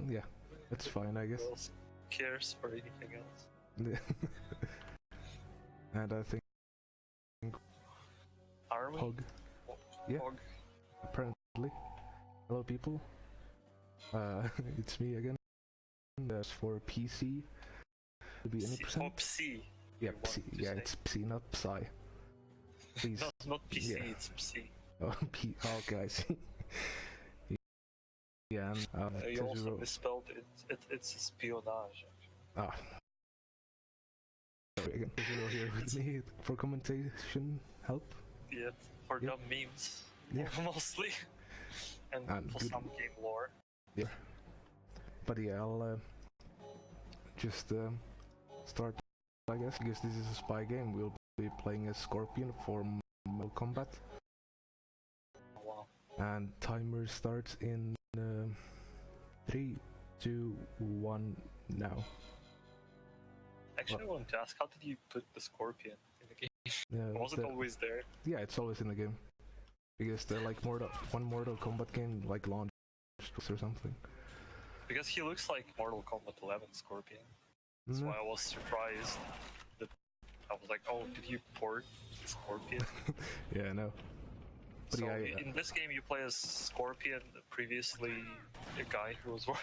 yeah, it's fine, I guess. Who else cares for anything else? And I think Are we? Hog. Yeah. Hog. Apparently. Hello, people. It's me again. That's for PC. To be any percent. Oh, Psi. Yeah, Psi. Yeah, it's Psi, not Psi. Please. No, not PC. Yeah. It's Psi. Oh, okay, I see. Yeah, and You also misspelled it. It's espionage. Ah. Sorry again. Zero here with me for commentation help. Yeah, for dumb memes. Yeah. Mostly. And for good. some game lore. Yeah. But yeah, I'll just start, I guess, because this is a spy game. We'll be playing as Scorpion for Mortal Kombat. Oh, wow. And timer starts in 3, 2, 1 now. Actually, I wanted to ask, how did you put the Scorpion in the game? Was it always there? Yeah, it's always in the game. Because they're like one Mortal Kombat game like launched or something. Because he looks like Mortal Kombat 11 Scorpion. That's why I was surprised that I was like, oh, did you port Scorpion? Yeah, I know. But so yeah, in this game you play as Scorpion, previously a guy who was well,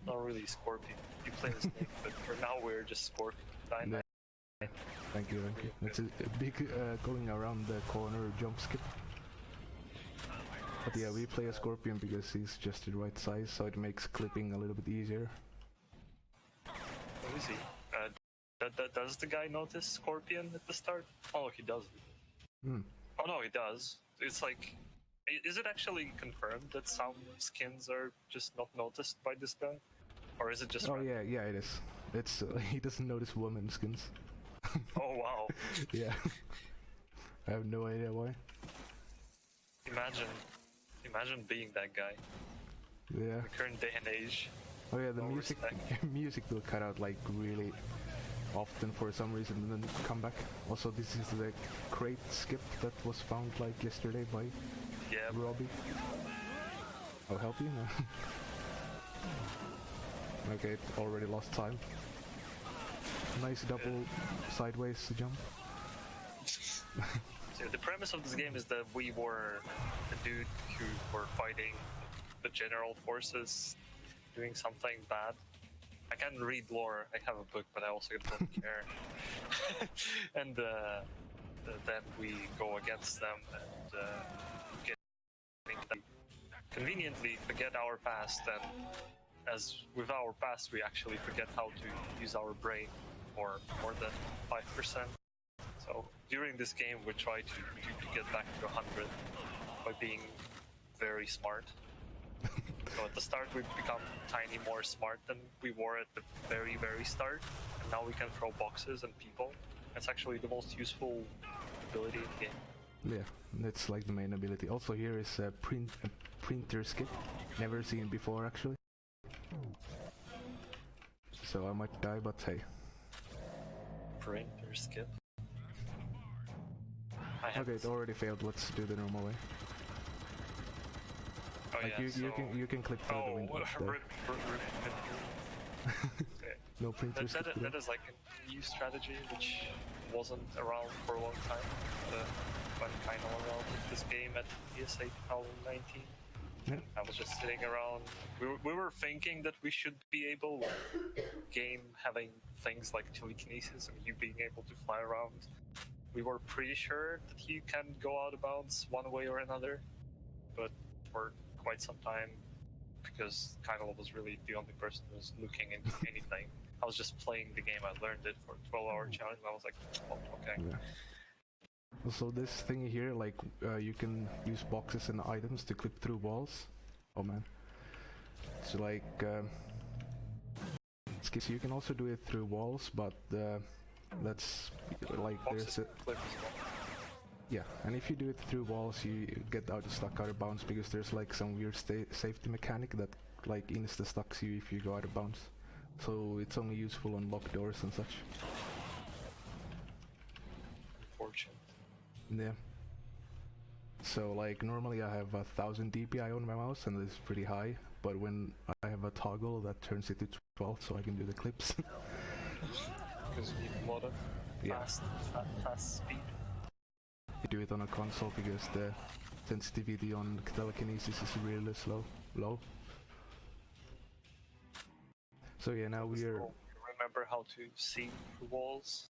not really Scorpion. You play as Nick, but for now we're just Scorpion. Yeah. Thank you. It's a big going around the corner jump skip. But yeah, we play a Scorpion because he's just the right size, so it makes clipping a little bit easier. Who is he? Does the guy notice Scorpion at the start? Oh, he doesn't. Oh no, he does. It's like, is it actually confirmed that some skins are just not noticed by this guy? Or is it just random? yeah, it is. It's he doesn't notice women skins. Oh wow. Yeah. I have no idea why. Imagine being that guy. Yeah. In the current day and age. Oh yeah, the no music will cut out like really often for some reason and then come back. Also, this is the crate skip that was found like yesterday by Robbie. I'll help you now. Okay, already lost time. Nice double sideways jump. So the premise of this game is that we were the dude who were fighting the general forces, doing something bad. I can't read lore, I have a book, but I also don't care. And then we go against them and conveniently forget our past, and as with our past we actually forget how to use our brain for more than 5%. So during this game we try to get back to 100 by being very smart. So at the start we become tiny more smart than we were at the very start, and now we can throw boxes and people. It's actually the most useful ability in the game. Yeah, that's like the main ability. Also here is a printer skip, never seen before actually. So I might die, but hey. Printer skip. Okay, it already failed. Let's do the normal way. Oh like yeah, you can click through the window. No printer skip. That is like a new strategy which wasn't around for a long time. When iKainalo around this game at ESA 2019. Yeah. I was just sitting around. We were thinking that we should be able, game having things like telekinesis and you being able to fly around. We were pretty sure that you can go out of bounds one way or another, but for quite some time, because iKainalo was really the only person who was looking into anything. I was just playing the game. I learned it for a 12-hour challenge. And I was like, oh, okay. Yeah. So this thing here, like you can use boxes and items to clip through walls. Oh man. So like, so you can also do it through walls, but that's like boxes there's a... Yeah, and if you do it through walls, you get stuck out of bounds because there's like some weird safety mechanic that like insta-stucks you if you go out of bounds. So it's only useful on locked doors and such. Unfortunate. Yeah. So like normally I have 1000 DPI on my mouse and it's pretty high, but when I have a toggle that turns it to 12 so I can do the clips. Because you need a lot of fast speed. You do it on a console because the sensitivity on telekinesis is really low. So yeah, now we are... Remember how to see through walls?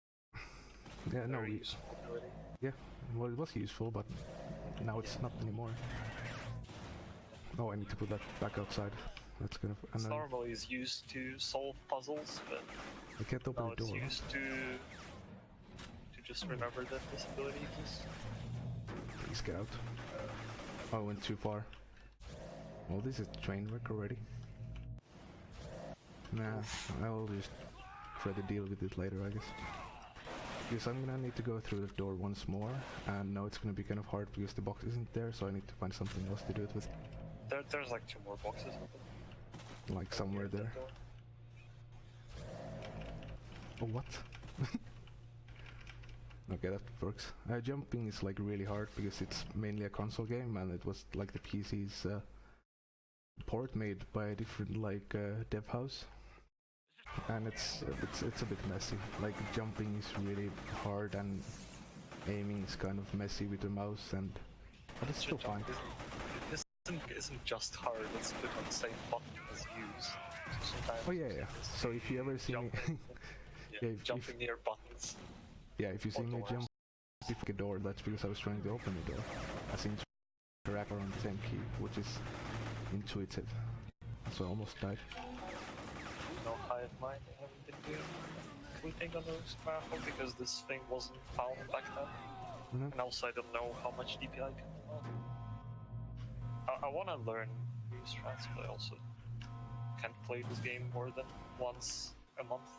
Yeah, no, yeah, well, it was useful, but now it's not anymore. Oh, I need to put that back outside. That's gonna... It normally is used to solve puzzles, but I can't open the door. It's used to just remember that this ability exists. Please get out. Oh, I went too far. Well, this is train wreck already. Nah, I'll just try to deal with it later, I guess. Because I'm gonna need to go through the door once more, and now it's gonna be kind of hard because the box isn't there, so I need to find something else to do it with. There's like 2 more boxes open. Like somewhere there. Oh, what? Okay, that works. Jumping is like really hard because it's mainly a console game, and it was like the PC's port made by a different like dev house, and it's a bit messy. Like jumping is really hard, and aiming is kind of messy with the mouse, but it's still fine. This isn't just hard; it's put on the same button as use. So oh yeah. So if you ever see me, jumping near buttons. Yeah, if you see me jump before a door, that's because I was trying to open the door. As in interact on the same key, which is intuitive. So I almost died. No hive mind, I haven't been doing anything on those powerful because this thing wasn't found back then. And also I don't know how much DPI I can do. I want to learn new strats, but I also can't play this game more than once a month.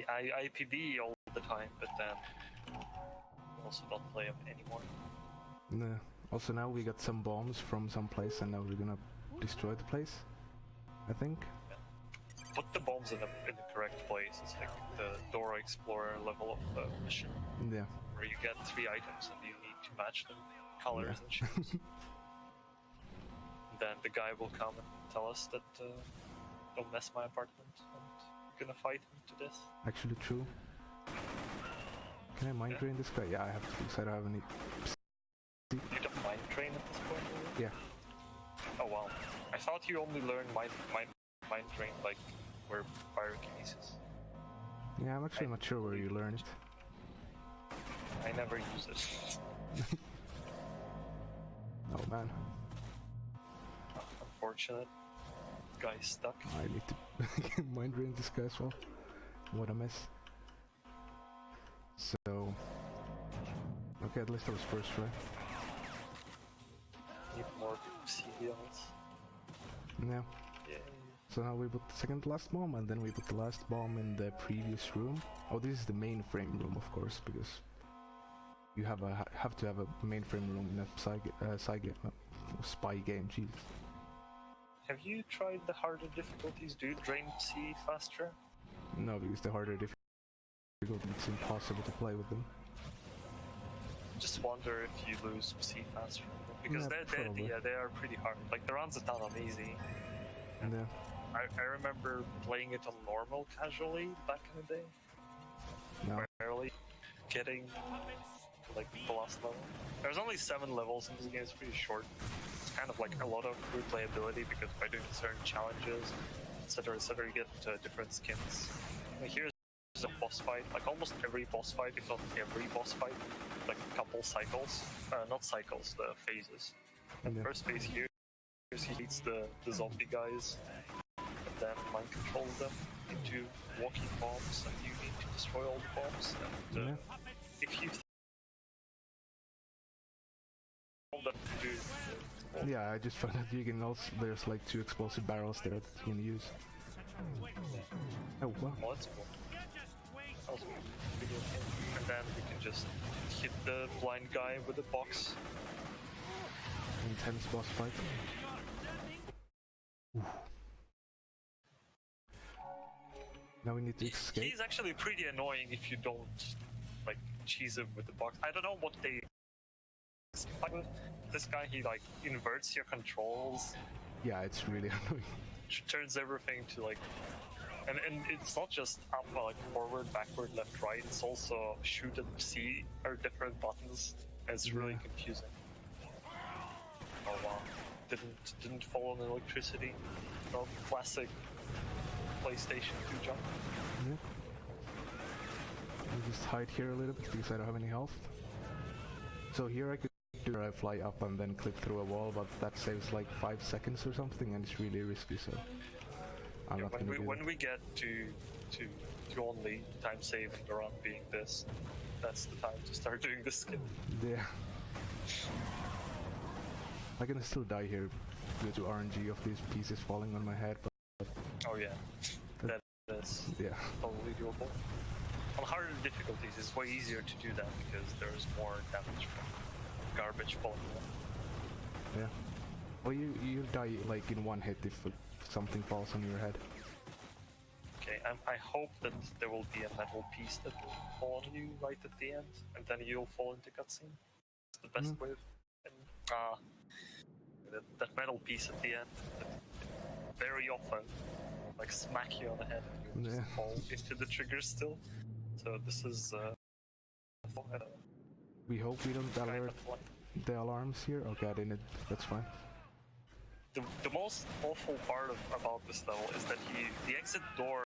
I IPB all the time, but then I also don't play them anymore. No. Also now we got some bombs from some place, and now we're gonna destroy the place, I think. Yeah. Put the bombs in the correct place. It's like the Dora Explorer level of mission. Yeah. Where you get 3 items and you need to match them, colors and shapes. Then the guy will come and tell us that don't mess my apartment, and we're gonna fight him to death. Actually true. Can I mind drain this guy? Yeah, I have to, because I don't have any... You don't mind drain at this point? Really? Yeah. Oh wow. I thought you only learned mind drain like where pyrokinesis. Yeah, I'm actually not sure where you learn it. I never use it. Oh man. Unfortunate. Guy's stuck. I need to mind drain this guy as well. What a mess. So... Okay, at least I was first try. Need more CDLs. Yeah. Yeah. So now we put the second last bomb, and then we put the last bomb in the previous room. Oh, this is the mainframe room, of course, because you have to have a mainframe room in a spy game. Jeez. Have you tried the harder difficulties? Do you drain Psi faster? No, because the harder difficulties, it's impossible to play with them. Just wonder if you lose Psi faster, because yeah, they are pretty hard. Like the runs are done on easy. Yeah. I remember playing it on normal casually back in the day. No. Barely getting to like the last level. There's only 7 levels in this game. It's pretty short. It's kind of like a lot of replayability because by doing certain challenges, etc., you get different skins. Like here's a boss fight. Like almost every boss fight, if not every boss fight, like a couple cycles. Not cycles, the phases. And the first phase here. He beats the zombie guys and then mind controls them into walking bombs, and you need to destroy all the bombs. And if you yeah, I just found out you can also, there's like 2 explosive barrels there that you can use. Oh wow. Oh, that's cool. And then we can just hit the blind guy with a box. Intense boss fight. Ooh. Now we need to escape. He's actually pretty annoying if you don't like cheese him with the box. I don't know what they. This guy, he like inverts your controls Yeah, it's really annoying. It turns everything to like, and it's not just up like forward, backward, left, right. It's also shoot and C are different buttons. And it's really confusing. Oh wow! Didn't fall on electricity. No classic PlayStation 2 jump. Yeah. I'll just hide here a little bit because I don't have any health. So here I could do I fly up and then clip through a wall, but that saves like 5 seconds or something, and it's really risky. So I'm not gonna do that. When we get to only time saving the run being this, that's the time to start doing this skill. Yeah. I can still die here due to RNG of these pieces falling on my head, but oh yeah, that is totally doable. On harder difficulties, it's way easier to do that because there's more damage from garbage falling off. Yeah. Well, you die like in one hit if something falls on your head. Okay, I hope that there will be a metal piece that will fall on you right at the end, and then you'll fall into cutscene. It's the best way of... that metal piece at the end, that very often, like, smack you on the head and you just fall into the trigger still. So this is... we hope we don't alert the alarms here. Okay, I didn't. That's fine. The most awful part about this level is that the exit door,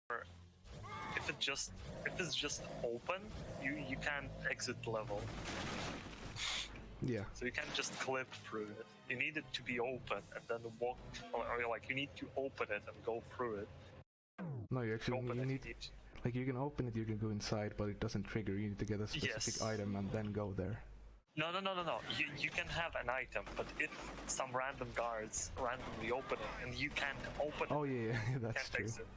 if it's just open, you can't exit the level. Yeah. So you can't just clip through it. You need it to be open and then walk, or like you need to open it and go through it. No, you actually need like you can open it, you can go inside, but it doesn't trigger. You need to get a specific item and then go there. No. You can have an item, but if some random guards randomly open it and you can't open it, oh yeah, that's true. Exit.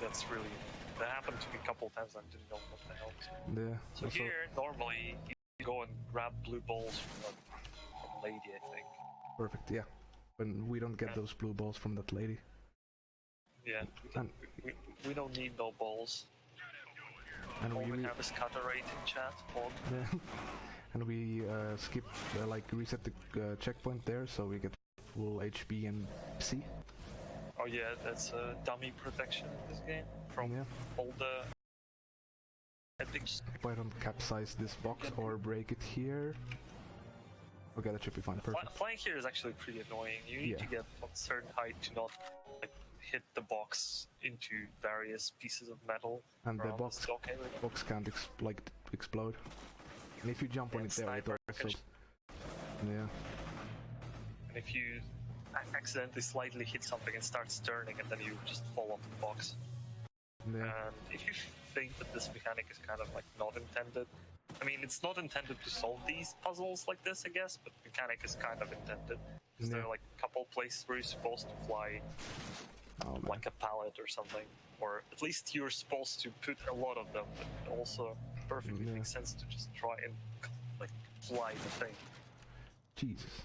That's really... That happened to me a couple times and I didn't know what the hell. Yeah. So also, here, normally, you go and grab blue balls from a lady, I think. Perfect, yeah. When we don't get those blue balls from that lady. Yeah, we don't need no balls. And all we have is cutter rate in chat. Yeah. And we skip, like, reset the checkpoint there, so we get full HP and Psi. Oh yeah, that's dummy protection in this game from all the epics. If I don't capsize this box or break it here... Okay, that should be fine, perfect. Flying here is actually pretty annoying. You need to get a certain height to not hit the box into various pieces of metal. And the box can't explode. And if you jump on it there, it also... Yeah. And if you accidentally slightly hit something and starts turning, and then you just fall off the box. Yeah. And if you think that this mechanic is kind of like not intended, I mean, it's not intended to solve these puzzles like this, I guess, but the mechanic is kind of intended. Because there are like a couple places where you're supposed to fly like a pallet or something, or at least you're supposed to put a lot of them, but it also perfectly makes sense to just try and like fly the thing. Jesus.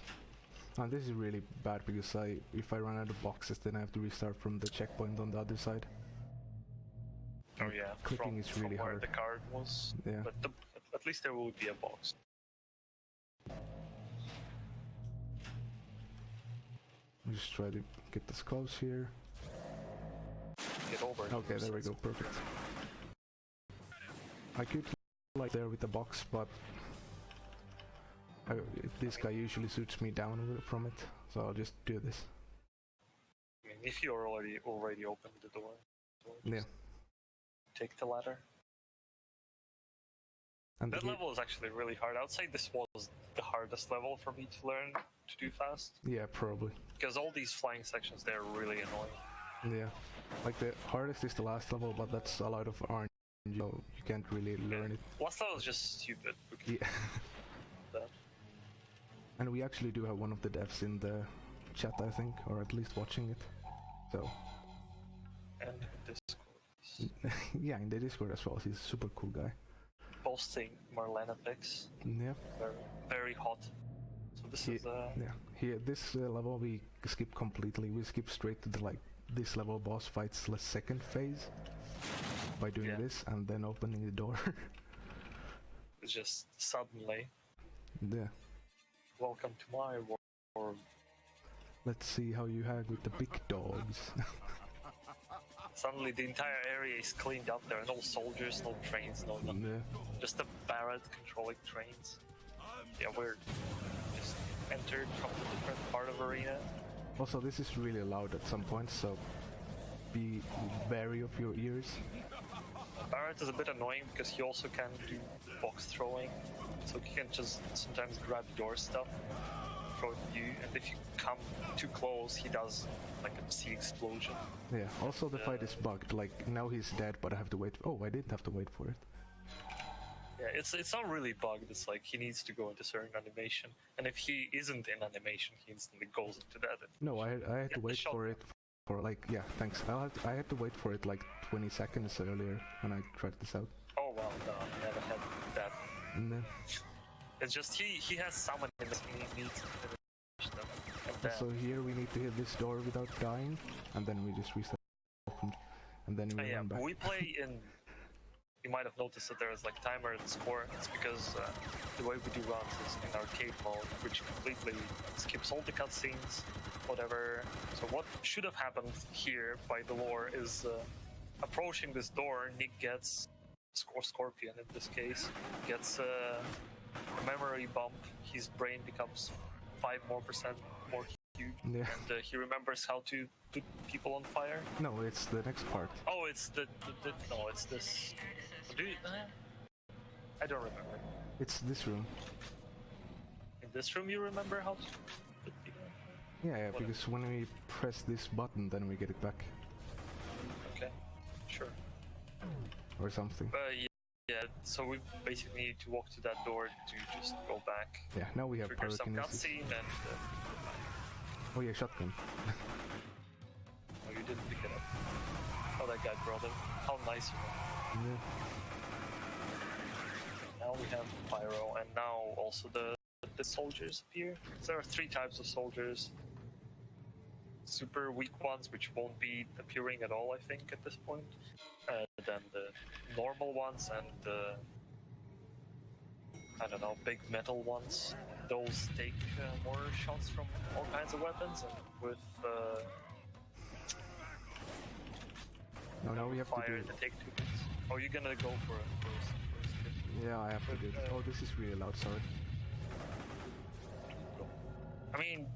And this is really bad because if I run out of boxes, then I have to restart from the checkpoint on the other side. Oh yeah, clicking is really where hard. The card was. Yeah. But at least there will be a box. Just try to get this close here. Get over it. Okay, there we go, perfect. I could like there with the box, but this guy usually shoots me down from it, so I'll just do this. I mean, if you already opened the door, take the ladder. And that level is actually really hard. I would say this was the hardest level for me to learn to do fast. Yeah, probably. Because all these flying sections, they're really annoying. Yeah. Like the hardest is the last level, but that's a lot of RNG, so you can't really learn it. Last level is just stupid. Yeah. And we actually do have one of the devs in the chat, I think, or at least watching it. So. And Discord. Yeah, in the Discord as well. He's a super cool guy. Posting Marlena pics. Yeah. Very, very hot. So this is Here, this level we skip completely. We skip straight to the this level boss fights the second phase by doing this and then opening the door. It's just suddenly. Yeah. Welcome to my world. Let's see how you hang with the big dogs. Suddenly the entire area is cleaned up. There are no soldiers, no trains, no nothing. Yeah. Just a Barrett controlling trains. Yeah, we're just entered from a different part of arena. Also, this is really loud at some points, so be wary of your ears. Barrett is a bit annoying because he also can do box throwing, so he can just sometimes grab your stuff, throw it at you, and if you come too close, he does like a sea explosion. Yeah, also the fight is bugged, like now he's dead, but I have to wait. Oh, I didn't have to wait for it. Yeah, it's not really bugged, it's like he needs to go into certain animation, and if he isn't in animation, he instantly goes into that animation. No, I had to wait for it for like, yeah, thanks. I had to wait for it like 20 seconds earlier when I tried this out. Oh well, no, I never had that. No. It's just he has someone in this, he needs to finish them. And then, So here we need to hit this door without dying, and then we just reset, and then we run back. we play in. You might have noticed that there is like timer and score. It's because the way we do runs is in arcade mode, which completely skips all the cutscenes, whatever. So what should have happened here by the lore is approaching this door, Nick gets, or Scorpion in this case, gets a memory bump. His brain becomes 5% more huge, Yeah. and he remembers how to put people on fire. No, it's the next part. Oh, it's no, it's this. I don't remember. It's this room. In this room, you remember how to put people? Yeah, because when we press this button, then we get it back. Okay, sure. Or something. Yeah, so we basically need to walk to that door to just go back. Yeah, now we have Trigger some pyrokinesis. cutscene and. Oh yeah, shotgun. Oh, you didn't pick it up. Oh, that guy brought it. How nice of him. Yeah. Now we have pyro, and now also the soldiers appear. There are 3 types of soldiers. Super weak ones, which won't be appearing at all, I think, at this point. Then the normal ones and the, I don't know, big metal ones. Those take more shots from all kinds of weapons, and with Now we have fire, to do. they take 2 hits. Oh, you're gonna go for it first. Yeah, I have to do it. Oh, this is really loud. Sorry. I mean,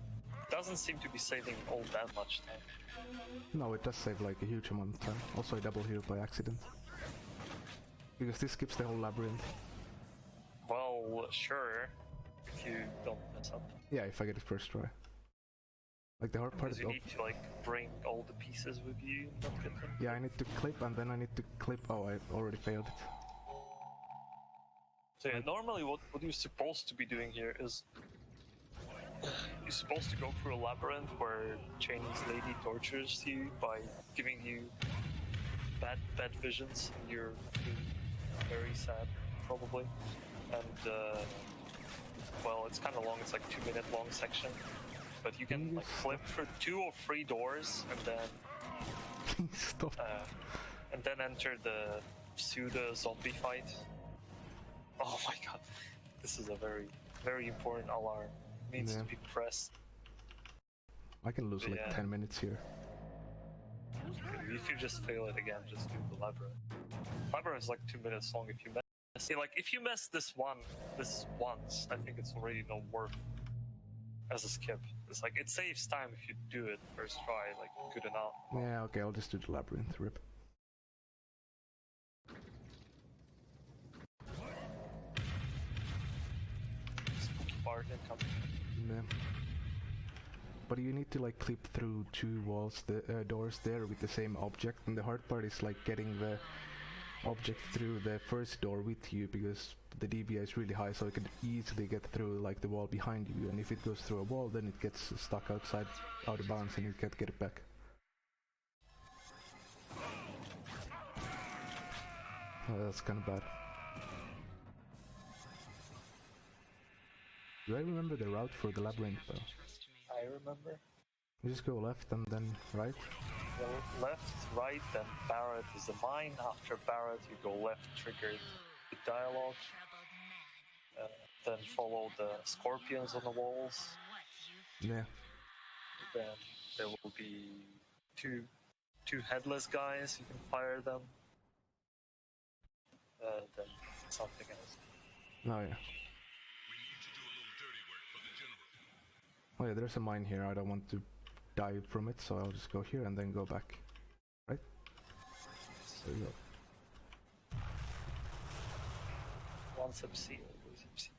doesn't seem to be saving all that much time. No, it does save like a huge amount of time. Also, I double healed by accident. Because this skips the whole labyrinth. Well, sure, if you don't mess up. Yeah, if I get it first try. Like the hard part Because is you need to like bring all the pieces with you and not get them. yeah, I need to clip and then I need to clip. Oh, I already failed it. So yeah, normally what you're supposed to be doing here is you're supposed to go through a labyrinth where Chinese lady tortures you by giving you bad visions, and you're very sad, probably. And well, it's kind of long. It's like 2-minute long section, but you can like flip through 2 or 3 doors and then Stop. and then enter the pseudo zombie fight. Oh my god, this is a very important alarm. Needs to be pressed. I can lose like Yeah. 10 minutes here. If you just fail it again, just do the labyrinth. Labyrinth is like 2 minutes long if you mess. See, like if you mess this once, I think it's already no worth as a skip. It's like it saves time if you do it first try, like good enough. Yeah, okay, I'll just do the labyrinth. Rip. Spooky part incoming. Yeah. But you need to like clip through 2 walls, the doors there with the same object, and the hard part is like getting the object through the first door with you, because the DBA is really high, so it can easily get through like the wall behind you, and if it goes through a wall, then it gets stuck outside, out of bounds, and you can't get it back. Oh, that's kind of bad. Do I remember the route for the labyrinth though? I remember. You just go left and then right? Go left, right, then Barrett is the mine. After Barrett, you go left, trigger the dialogue. Then follow the scorpions on the walls. Yeah. Then there will be two headless guys. You can fire them. Then something else. Oh yeah. Oh yeah, there's a mine here. I don't want to die from it, so I'll just go here and then go back. Right? There you go. One sub-C, always sub-C.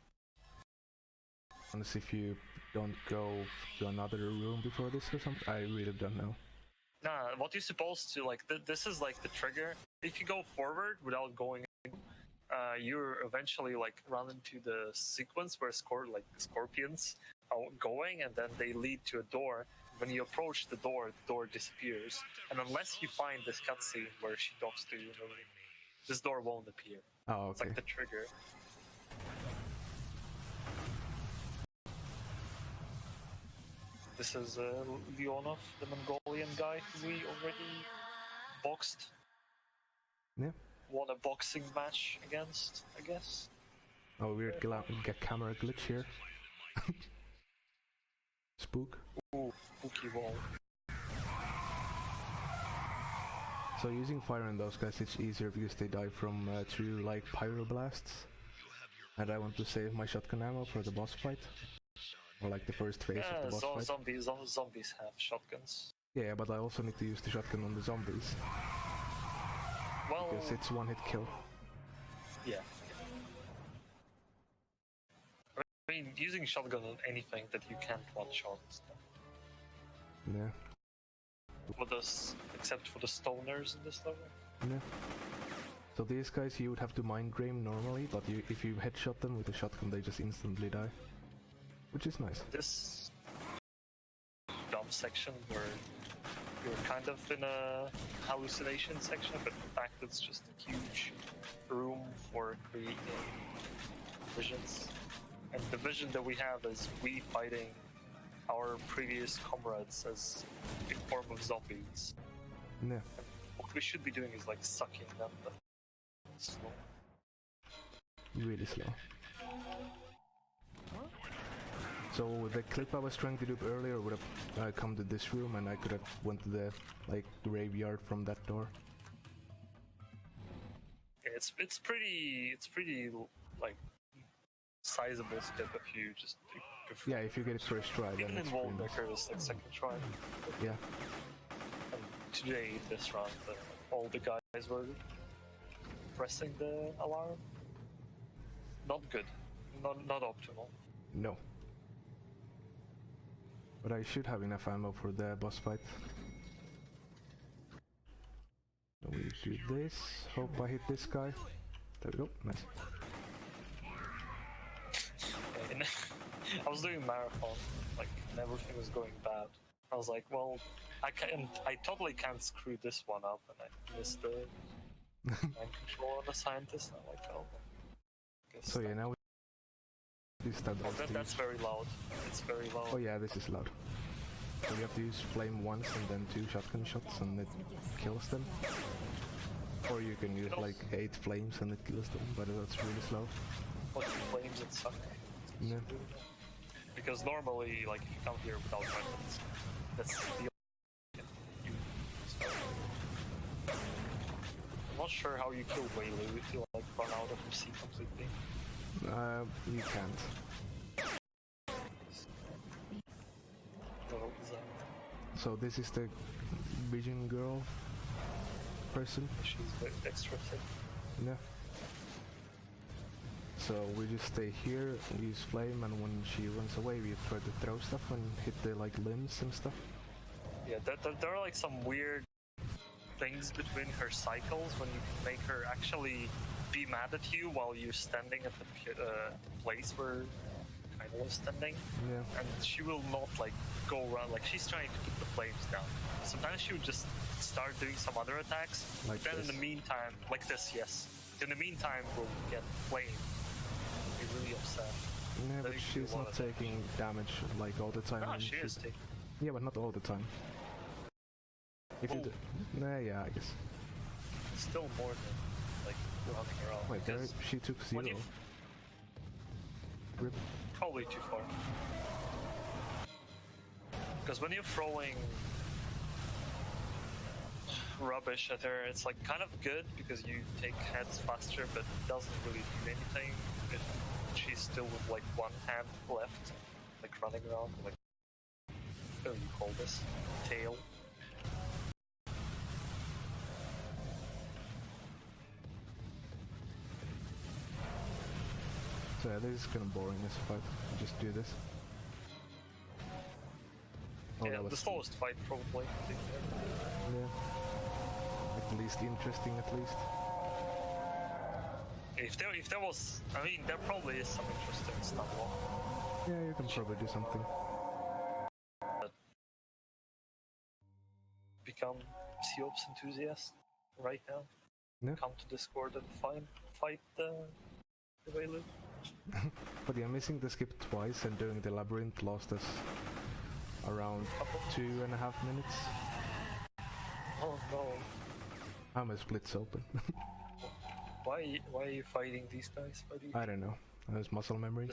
Unless if you don't go to another room before this or something, I really don't know. Nah, what you're supposed to, like, this is like the trigger. If you go forward without going, you're eventually like run into the sequence where the scorpions are going, and then they lead to a door. When you approach the door disappears, and unless you find this cutscene where she talks to you, this door won't appear. Oh, okay. It's like the trigger. This is Leonov, the Mongolian guy who we already boxed. Yeah. Won a boxing match against, I guess. Oh, weird camera glitch here. Spook. Ooh, spooky wall. So using fire on those guys, it's easier because they die from true like pyroblasts. And I want to save my shotgun ammo for the boss fight. Or like the first phase of the boss fight. Zombies have shotguns. Yeah, but I also need to use the shotgun on the zombies. Well, because it's one hit kill. Yeah. I mean, using shotgun on anything that you can't one-shot. Yeah. Except for the stoners in this level. Yeah. So these guys you would have to mind game normally, but if you headshot them with a shotgun, they just instantly die. Which is nice. This dumb section where you're kind of in a hallucination section, but in fact it's just a huge room for creating visions. And the vision that we have is we fighting our previous comrades as a form of zombies. Yeah. And what we should be doing is like sucking them, but slow. Really slow. So the clip I was trying to do earlier would have come to this room, and I could have went to the graveyard from that door. Yeah, it's pretty like sizable step if you just. Yeah, if you get it first try, then even it's in pretty nice. Wallbreaker, it's like second try. Yeah. And today, this round, all the guys were pressing the alarm. Not good. Not optimal. No. But I should have enough ammo for the boss fight. We do this. Hope I hit this guy. There we go. Nice. And I was doing marathon, like, and everything was going bad. I was like, well, I totally can't screw this one up, and I missed the mind control on the scientist. I'm like, oh. So yeah, now we stand oh, that's very loud. It's very loud. Oh yeah, this is loud. So you have to use flame once and then 2 shotgun shots and it kills them. Or you can use like 8 flames and it kills them, but that's really slow. What, flames and suck? Yeah. Because normally, like, if you come here without weapons, that's the you. I'm not sure how you kill Wailu if you like run out of MC completely. You can't. So this is the vision girl person. She's very dexterous. Yeah. So we just stay here, use flame, and when she runs away, we try to throw stuff and hit the like limbs and stuff. Yeah, there are like some weird things between her cycles when you can make her actually be mad at you while you're standing at the place where Kainalo is standing. Yeah. And she will not like go around, like she's trying to keep the flames down. Sometimes she would just start doing some other attacks. Like then this. In the meantime, like this, yes. In the meantime, we'll get flame. Be really upset. Yeah, but she's not taking damage like all the time. No, she is taking. Yeah, but not all the time. If you nah, yeah, I guess. Still more than like running around. Wait, there, she took 0. Rip. Probably too far. Because when you're throwing rubbish at her, it's like kind of good because you take heads faster, but it doesn't really do anything if she's still with like one hand left, like running around, like what do you call this? Tail. So yeah, this is kind of boring as fight. Just do this. Oh, yeah, the slowest fight probably. Yeah. Like the least interesting, at least. If there was, I mean, there probably is some interesting stuff. Yeah, you can probably do something. But become Psi-Ops enthusiast right now. Yeah. Come to Discord and fight the Velu. But yeah, missing the skip twice and doing the labyrinth lost us around 2.5 minutes. Oh no. I'm a splits open. Why are you fighting these guys? I don't know. That was muscle memory.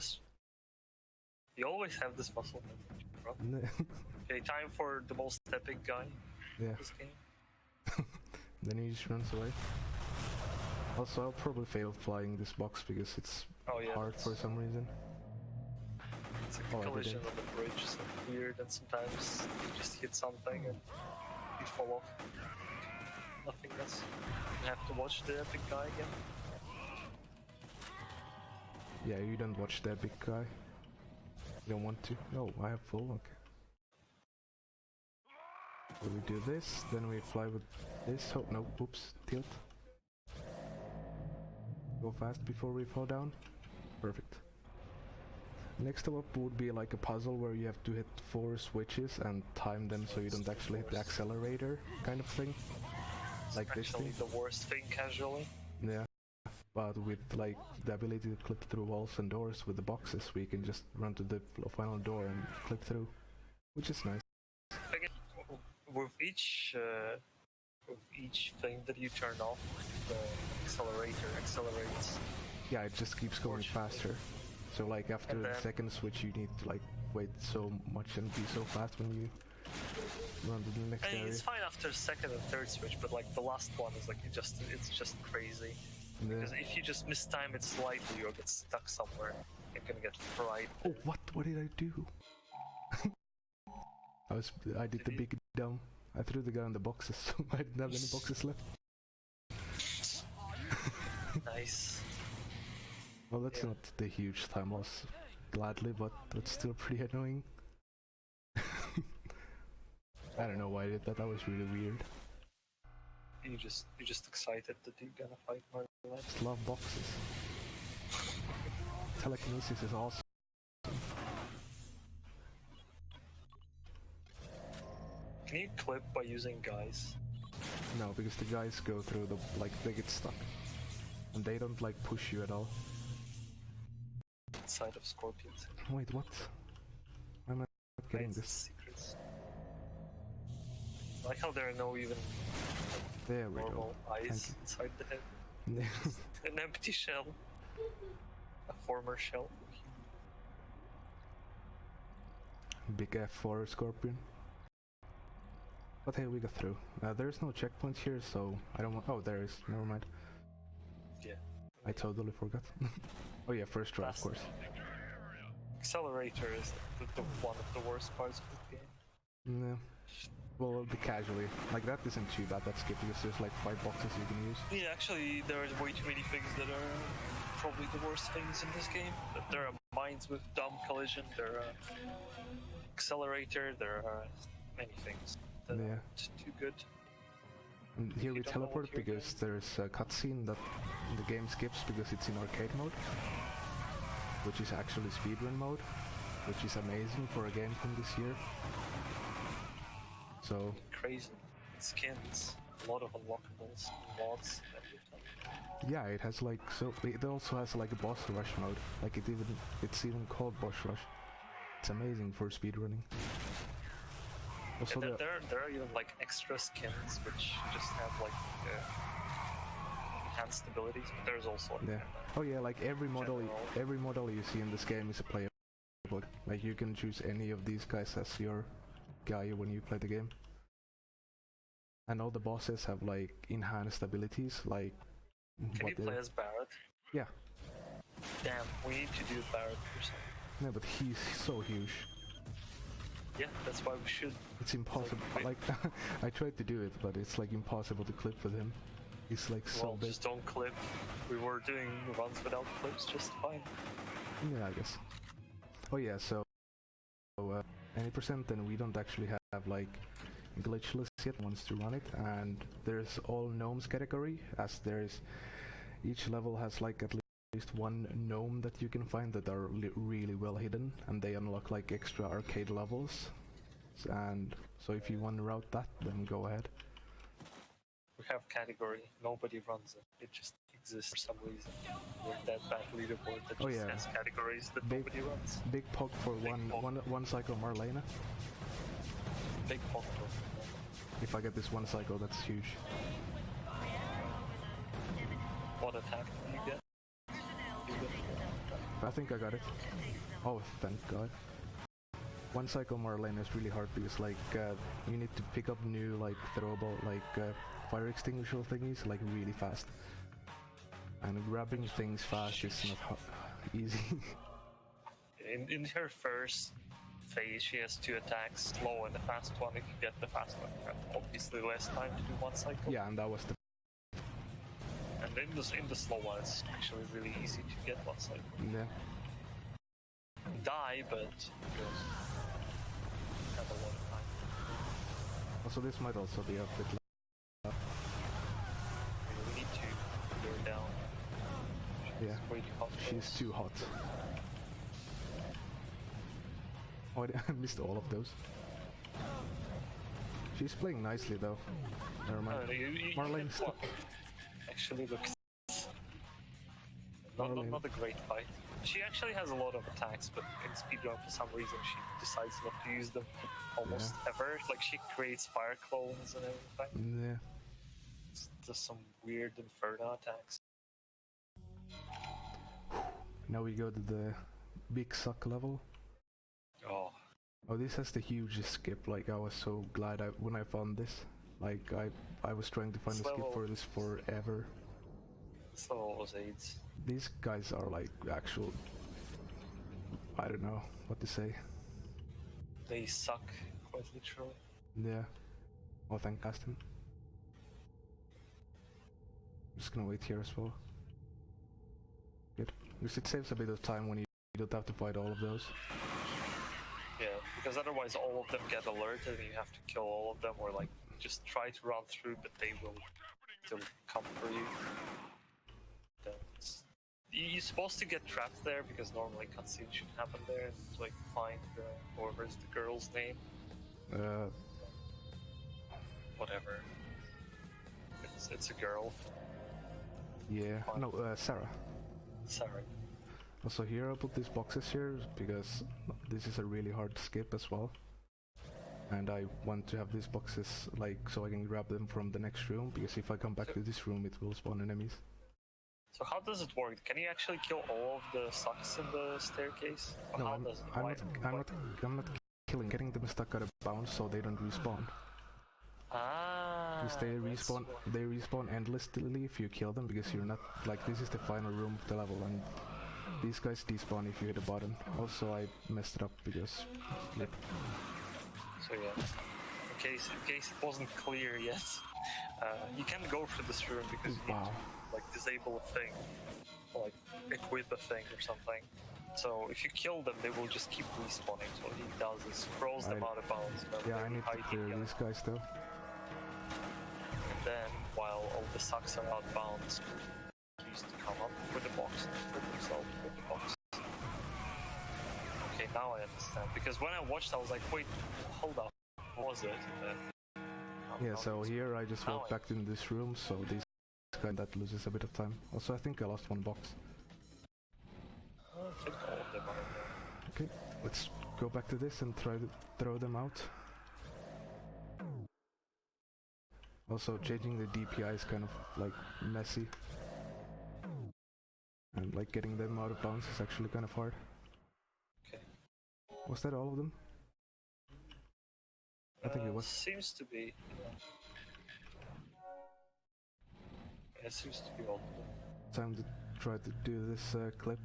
You always have this muscle memory, bro. Okay, time for the most epic guy in this game. Then he just runs away. Also, I'll probably fail flying this box because it's hard for some reason. It's like the collision on the bridge is like weird, and sometimes you just hit something and you fall off. Nothingness. You have to watch the epic guy again. Yeah, you don't watch the epic guy. You don't want to? No, I have full, okay. So we do this, then we fly with this. Oh no, oops, tilt. Go fast before we fall down. Perfect. Next up would be like a puzzle where you have to hit 4 switches and time them so you don't actually hit the accelerator kind of thing. Like this thing. Actually the worst thing casually. Yeah. But with like the ability to clip through walls and doors with the boxes, we can just run to the final door and clip through, which is nice. Again, with each thing that you turn off, the accelerator accelerates. Yeah, it just keeps going faster. So like after the second switch, you need to like wait so much and be so fast when you run to the next area. It's fine after second and third switch, but like the last one is like it's just crazy. Yeah. Because if you just mistime it slightly or get stuck somewhere, you're gonna get fried. Oh, what did I do? I did the big dumb. I threw the guy on the boxes, so I didn't have any boxes left. Nice. Well, that's not the huge time loss, gladly, but that's still pretty annoying. I don't know why I did that. That was really weird. You're just excited that you're gonna fight more. I just love boxes. Telekinesis is awesome. Can you clip by using guys? No, because the guys go through the they get stuck, and they don't like push you at all. Inside of scorpions. Wait, what? Why am I not getting this? Secrets. I like how there are no even normal eyes inside the head. Just an empty shell. A former shell. Big F for Scorpion. But hey, we got through. There's no checkpoints here, so I don't want. Oh, there is. Never mind. Yeah. I totally forgot. Oh yeah, first try, of course. Accelerator is the one of the worst parts of the game. Yeah. Well, the casually. Like that isn't too bad, that's good because there's like 5 boxes you can use. Yeah, actually there are way too many things that are probably the worst things in this game. But there are mines with dumb collision, there are accelerator, there are many things that aren't too good. And here we teleport because there's a cutscene that the game skips because it's in arcade mode, which is actually speedrun mode, which is amazing for a game from this year. So crazy skins, a lot of unlockables, mods, everything. Yeah, it has like it also has like a boss rush mode. Like it's even called boss rush. It's amazing for speedrunning. Also, there are even like extra skins which just have like enhanced abilities, but there's also like every model you see in this game is a playable. Like you can choose any of these guys as your guy when you play the game. And all the bosses have like enhanced abilities, like... Can you play as Barrett? Yeah. Damn, we need to do Barrett or something. No, but he's so huge. Yeah, that's why we should. It's impossible. Like, I tried to do it, but it's like impossible to clip with him. He's like so big. Just don't clip. We were doing runs without clips just fine. Yeah, I guess. Oh yeah, so any percent, then we don't actually have like glitchless yet wants to run it, and there's all gnomes category, as there's each level has like at least one gnome that you can find that are really well hidden, and they unlock like extra arcade levels. And so if you want to route that, then go ahead. We have category, nobody runs it, it just exists for some reason. We're that bad leaderboard that just has categories that nobody runs. Big pog for one cycle Marlena. Big pog for... If I get this one cycle, that's huge. What attack did you get? I think I got it. Oh, thank God. One cycle Marlena is really hard because like you need to pick up new like throwable like fire extinguisher thingies like really fast. And grabbing things fast is not easy. in her first phase, she has 2 attacks, slow and the fast one. If you get the fast one, you have obviously less time to do one cycle. Yeah, and that was the... And in the slow one, it's actually really easy to get one cycle. Yeah. Die, but just have a lot of time. Also, this might also be a bit... We need to put her down. Yeah, she's too hot. Oh, I missed all of those. She's playing nicely though. Never mind. Marlene, stop. Actually looks... Not a great fight. She actually has a lot of attacks, but in speedrun for some reason she decides not to use them almost ever. Like she creates fire clones and everything. Yeah. Does some weird Inferno attacks. Now we go to the big suck level. Oh, this has the hugest skip. Like I was so glad when I found this. Like I was trying to find a skip for this forever. This level was AIDS. These guys are like actual... I don't know what to say. They suck, quite literally. Yeah. Oh, thank Aston. I'm just gonna wait here as well. Good. Because it saves a bit of time when you don't have to fight all of those. Yeah, because otherwise all of them get alerted and you have to kill all of them, or like just try to run through, but they will still come for you. You're supposed to get trapped there because normally cutscene should happen there and like find whoever's the girl's name. Whatever. It's a girl. Yeah. No, Sarah. Sarah. Also here I'll put these boxes here because this is a really hard skip as well. And I want to have these boxes like so I can grab them from the next room, because if I come back to this room it will spawn enemies. So how does it work? Can you actually kill all of the sucks in the staircase? Or no, how I'm not killing, getting them stuck out of bounds so they don't respawn. Ah, because they respawn endlessly if you kill them, because you're not like, this is the final room of the level and these guys despawn if you hit the button. Also I messed it up because So yeah, in case it wasn't clear yet, you can't go through this room because you need to like disable a thing, or like equip a thing or something. So if you kill them, they will just keep respawning. So what he does is throws them out of bounds. Yeah, I need to clear these guys though. And then, while all the sucks are out of bounds, he used to come up with the box and put himself with the box. Okay, now I understand. Because when I watched, I was like, wait, hold up, what was it? And then, yeah, so here I just walked back in this room, so this guy that loses a bit of time. Also, I think I lost one box. I think all of them are there. Okay, let's go back to this and try to throw them out. Also, changing the DPI is kind of like messy. And like getting them out of bounds is actually kind of hard. Okay. Was that all of them? I think it was. Seems to be. It seems to be all. Time to try to do this clip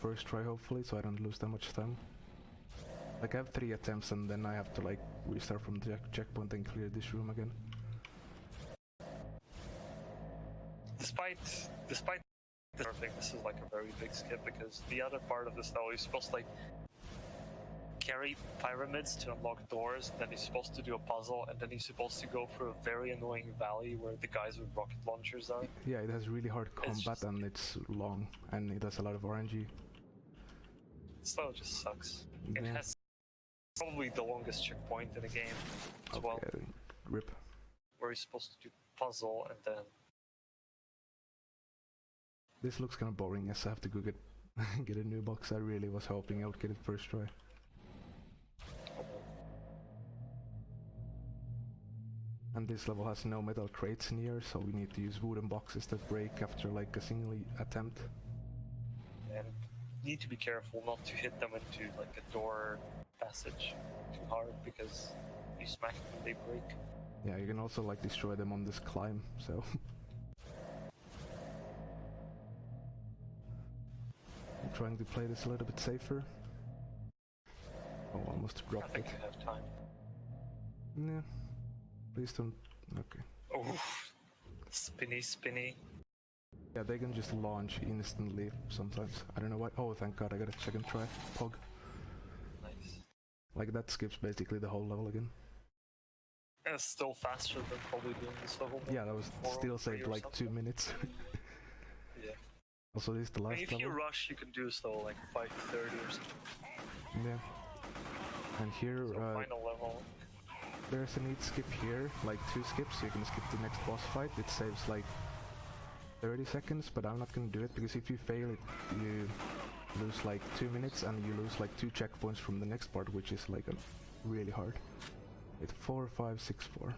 first try, hopefully, so I don't lose that much time. Like I have 3 attempts and then I have to like restart from the checkpoint and clear this room again. Despite this, I think this is like a very big skip because the other part of this level is supposed to like carry pyramids to unlock doors, then he's supposed to do a puzzle, and then he's supposed to go through a very annoying valley where the guys with rocket launchers are. Yeah, it has really hard combat and it's long, and it has a lot of RNG. This level just sucks. Yeah. It has probably the longest checkpoint in the game as well. Rip. Where he's supposed to do puzzle and then... This looks kind of boring, yes, I have to go get get a new box. I really was hoping I would get it first try. And this level has no metal crates near, so we need to use wooden boxes that break after like a single attempt. And need to be careful not to hit them into like a door passage too hard, because you smack them and they break. Yeah, you can also like destroy them on this climb, so... I'm trying to play this a little bit safer. Oh, almost dropped it. I think I have time. Yeah. Please don't... Okay. Oh, spinny. Yeah, they can just launch instantly sometimes. I don't know why. Oh, thank god, I got a second try. Pog. Nice. Like, that skips basically the whole level again. And it's still faster than probably doing this level. Yeah, that was still saved like something. 2 minutes. Yeah. Also, this is the last if level. If you rush, you can do so like 5:30 or something. Yeah. And here, so final level. There's a neat skip here, like 2 skips, so you can skip the next boss fight. It saves like 30 seconds, but I'm not gonna do it, because if you fail it, you lose like 2 minutes, and you lose like 2 checkpoints from the next part, which is like really hard. It's 4, 5, 6, 4.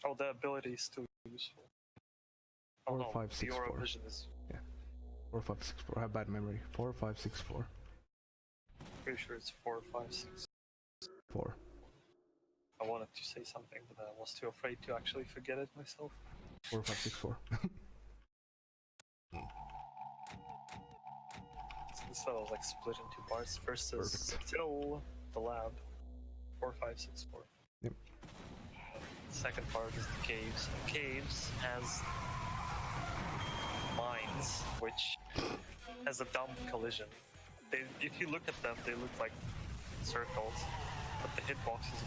Oh, the ability is still useful. 4, 5, 6, 4. Vision is... Yeah. 4, 5, 6, 4. I have bad memory. 4, 5, 6, 4. Pretty sure it's 4, 5, 6. 4. I wanted to say something, but I was too afraid to actually forget it myself. 4, 5, 6, 4. So this level is like split into parts. First is still the lab. 4, 5, 6, 4. Yep. The second part is the caves. The caves has mines, which has a dumb collision. If you look at them, they look like circles, but the hitbox is a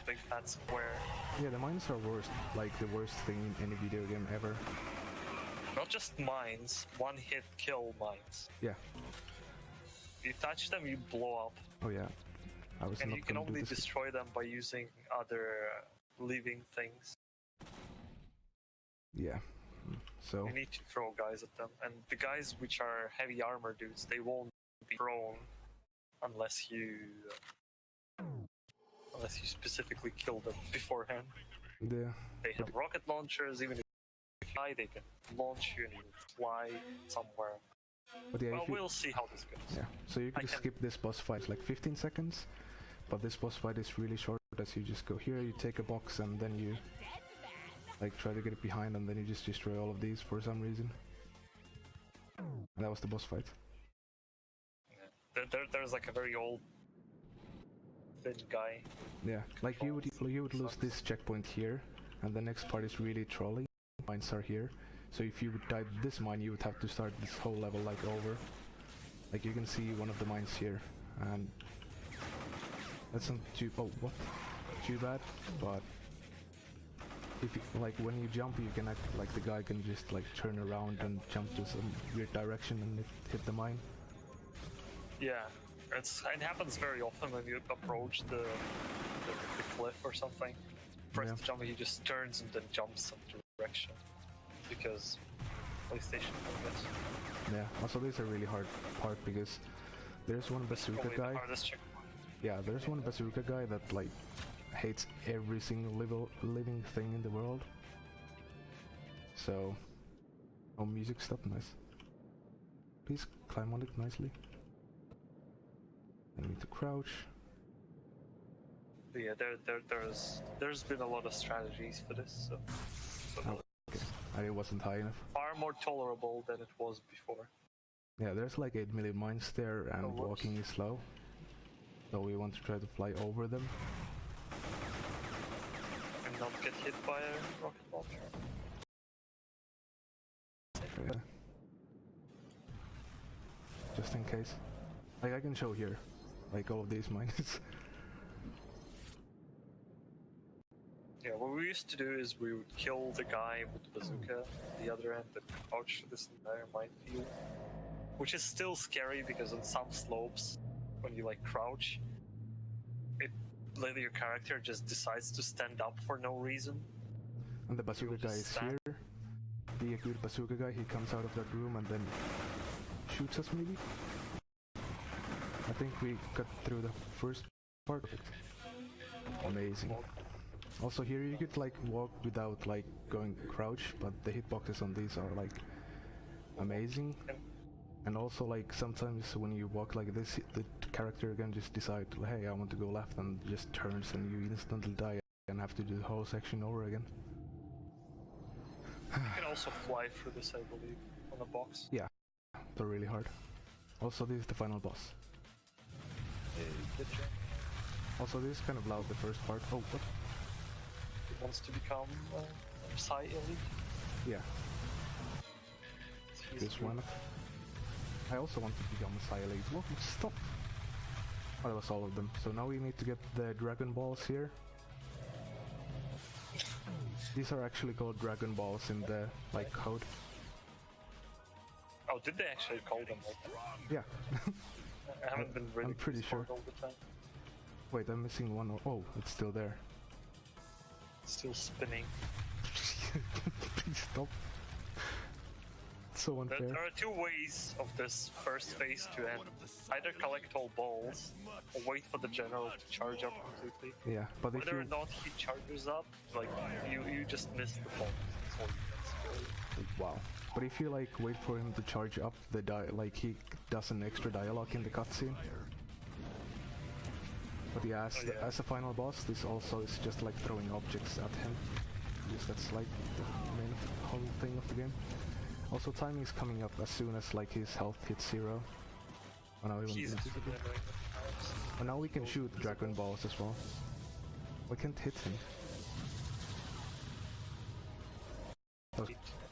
big fat square. Yeah, the mines are worst, like the worst thing in any video game ever. Not just mines, one hit kill mines. Yeah. You touch them, you blow up. Oh yeah. And you can only destroy them by using other living things. Yeah. So you need to throw guys at them, and the guys which are heavy armor dudes, they won't be thrown unless you specifically kill them beforehand. Yeah. They have rocket launchers. Even if you fly, they can launch you and you fly somewhere. But yeah, well, we'll see how this goes. Yeah. So you can skip this boss fight like 15 seconds, but this boss fight is really short. As you just go here, you take a box, and then you like try to get it behind, and then you just destroy all of these for some reason. And that was the boss fight. Yeah. There's like a very old thin guy. Yeah, like you would lose this checkpoint here, and the next part is really trolling. Mines are here, so if you would die this mine, you would have to start this whole level like over. Like you can see one of the mines here, and that's not too too bad, but if you, like when you jump, you can act like the guy can just like turn around and jump to some weird direction and hit the mine. Yeah, it happens very often when you approach the cliff or something. Press the jump, he just turns and then jumps some direction, because PlayStation, I guess. Yeah. Also, this is a really hard part because there's one bazooka guy. Yeah, there's one bazooka guy that like hates every single living thing in the world. So, oh, music stopped. Nice. Please climb on it nicely. I need to crouch. Yeah, there's been a lot of strategies for this, so Oh, okay. And it wasn't high enough. far more tolerable than it was before. Yeah, there's like 8 million mines there, and whoops. walking is slow. So we want to try to fly over them. And not get hit by a rocket launcher. Yeah. Just in case. Like I can show here, like all of these mines. Yeah, what we used to do is we would kill the guy with the bazooka at the other end and crouch this entire minefield. Which is still scary because on some slopes, when you like crouch, your character just decides to stand up for no reason. And the bazooka guy is here. The good bazooka guy, he comes out of that room and then shoots us maybe? I think we got through the first part of it. Amazing. Also here you could like walk without like going crouch, but the hitboxes on these are like amazing. And also like sometimes when you walk like this, the character can just decide, hey, I want to go left, and just turns and you instantly die and have to do the whole section over again. You can also fly through this, I believe, on the box. Yeah, they're really hard. Also this is the final boss. Good job. Also this is kind of loud, the first part. Oh, what? He wants to become Psi Elite. Yeah. This one. I also want to become a Psi Elite. What? Stop! Oh, that was all of them. So now we need to get the Dragon Balls here. These are actually called Dragon Balls in the like code. Oh, did they actually call them like that? Yeah. I haven't been reading I'm pretty this sure. part all the time. Wait, I'm missing one. Oh, it's still there. It's still spinning. Please stop. It's so unfair. There are two ways of this first phase to end. Either collect all balls, or wait for the general to charge up completely. Yeah, but if Whether you... or not he charges up, like, you just miss the balls. That's all you get. Wow. But if you like wait for him to charge up, like he does an extra dialogue in the cutscene. But yeah, as a final boss, this also is just like throwing objects at him. Because that's like the main whole thing of the game. Also, timing is coming up as soon as like his health hits 0. And now we can shoot Dragon Balls as well. We can't hit him.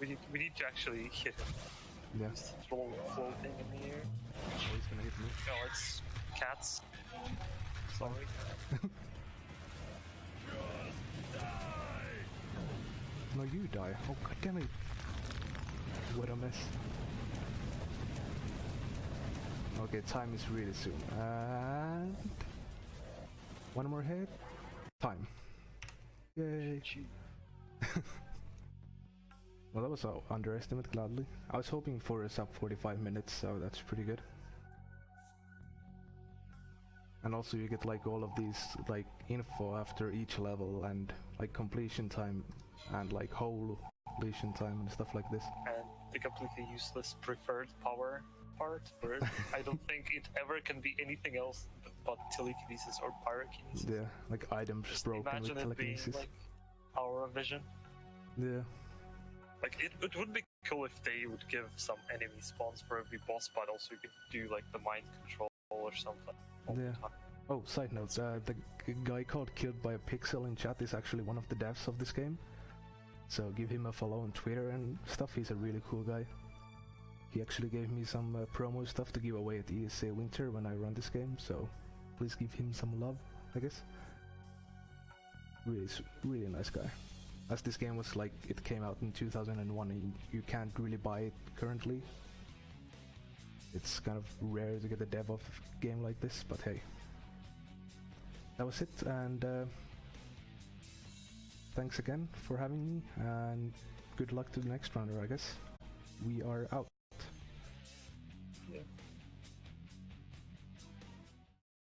We need to actually hit him. Yeah. He's floating in the air. Oh, he's gonna hit me. No, it's cats. Sorry. No, you die. Oh, god damn it. What a mess. Okay, time is really soon. And... one more hit. Time. Yay. Well, that was an underestimate, gladly. I was hoping for a sub 45 minutes, so that's pretty good. And also you get like all of these like info after each level, and like completion time and like whole completion time and stuff like this. And the completely useless preferred power part, where I don't think it ever can be anything else but telekinesis or pyrokinesis. Yeah, like items Just broken imagine with it being telekinesis. like Aura Vision. Yeah. Like it would be cool if they would give some enemy spawns for every boss, but also you could do like the mind control or something. Yeah. Oh, side note, the guy called Killed by a Pixel in chat is actually one of the devs of this game. So give him a follow on Twitter and stuff, he's a really cool guy. He actually gave me some promo stuff to give away at ESA Winter when I run this game, so please give him some love, I guess. Really nice guy. As this game was like, it came out in 2001 and you can't really buy it currently. It's kind of rare to get a dev of a game like this, but hey. That was it, and thanks again for having me, and good luck to the next rounder, I guess. We are out.